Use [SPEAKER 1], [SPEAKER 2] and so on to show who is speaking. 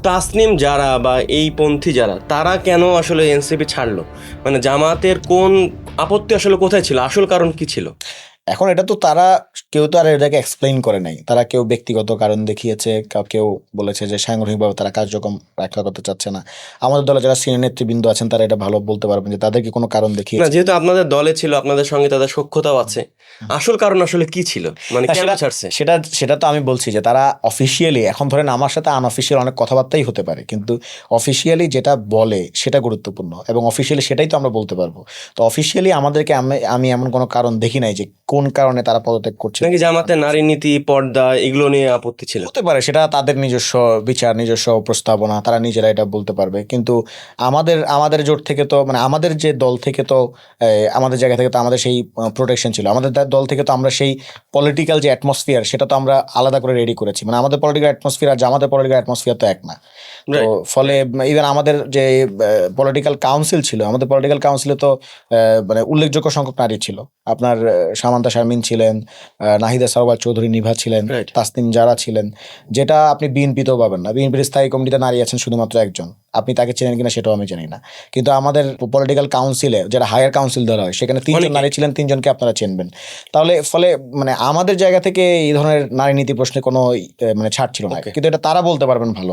[SPEAKER 1] তাসনিম যারা বা এই পন্থী যারা তারা কেন আসলে এনসিপি ছাড়লো, মানে জামাতের কোন আপত্তি আসলে কোথায় ছিল, আসল কারণ কি ছিল?
[SPEAKER 2] এখন এটা তো তারা কেউ তো আর এটাকে এক্সপ্লেইন করে নাই। তারা কেউ ব্যক্তিগত কারণ দেখিয়েছে, কেউ বলেছে যে সাংগঠনিকভাবে তারা কার্যক্রম রক্ষা করতে চাচ্ছে না। আমাদের দলে যারা সিনিয়র নেতৃবৃন্দ আছেন তারা এটা ভালো বলতে পারবেন যে তাদেরকে কোনো কারণ
[SPEAKER 1] না,
[SPEAKER 2] দেখিয়েছে।
[SPEAKER 1] যেহেতু আপনাদের দলে ছিল, আপনাদের সঙ্গে তাদের সখ্যতাও আছে, আসল কারণ আসলে কি ছিল, মানে
[SPEAKER 2] না,
[SPEAKER 1] কেন
[SPEAKER 2] সেটা
[SPEAKER 1] ছাড়ছে?
[SPEAKER 2] সেটা সেটা তো আমি বলছি যে তারা অফিসিয়ালি, এখন ধরেন আমার সাথে আনঅফিসিয়াল অনেক কথাবার্তাই হতে পারে, কিন্তু অফিসিয়ালি যেটা বলে সেটা গুরুত্বপূর্ণ এবং অফিসিয়ালি সেটাই তো আমরা বলতে পারবো। তো অফিসিয়ালি আমাদেরকে আমি এমন কোনো কারণ দেখি নাই যে কোন কারণে তারা পদত্যাগ করছে।
[SPEAKER 1] নাকি জামাতের নারী নীতি, পর্দা এগুলো নিয়ে আপত্তি ছিল?
[SPEAKER 2] হতে পারে, সেটা তাদের নিজস্ব বিচার, নিজস্ব প্রস্তাবনা, তারা নিজেরা এটা বলতে পারবে। কিন্তু আমাদের আমাদের জোট থেকে তো, মানে আমাদের যে দল থেকে তো আমাদের জায়গা থেকে তো আমাদের সেই প্রোটেকশন ছিল। আমাদের দল থেকে তো আমরা সেই পলিটিক্যাল যে অ্যাটমসফিয়ার সেটা তো আমরা আলাদা করে রেডি করেছি। মানে আমাদের পলিটিক্যাল অ্যাটমসফিয়ার আর জামাতের পলিটিক্যাল অ্যাটমসফিয়ার তো এক না। তো
[SPEAKER 1] Right.
[SPEAKER 2] ফলে ইভেন আমাদের যে পলিটিক্যাল কাউন্সিল ছিল, আমাদের পলিটিক্যাল কাউন্সিলে তো মানে উল্লেখযোগ্য সংখ্যক নারী ছিল। আপনার সামান্তা শারমিন ছিলেন, নাহিদা সরওয়ার চৌধুরী নিভা ছিলেন,
[SPEAKER 1] Right.
[SPEAKER 2] তাসনিম যারা ছিলেন, যেটা আপনি বিএনপিতেও পাবেন না। বিএনপির স্থায়ী কমিটিতে নারী আছেন শুধুমাত্র একজন, আপনি তাকে চেনেন কিনা সেটাও আমি জানি না। কিন্তু আমাদের পলিটিক্যাল কাউন্সিলে, যেটা হায়ার কাউন্সিল ধরা হয়, সেখানে 3 জন
[SPEAKER 1] অনেকেই।
[SPEAKER 2] নারী ছিলেন, 3 জনকে আপনারা চিনবেন। তাহলে ফলে মানে আমাদের জায়গা থেকে এই ধরনের নারী নীতি প্রশ্নে কোনো মানে ছাড় ছিল না,
[SPEAKER 1] Okay.
[SPEAKER 2] কিন্তু এটা তারা বলতে পারবেন ভালো।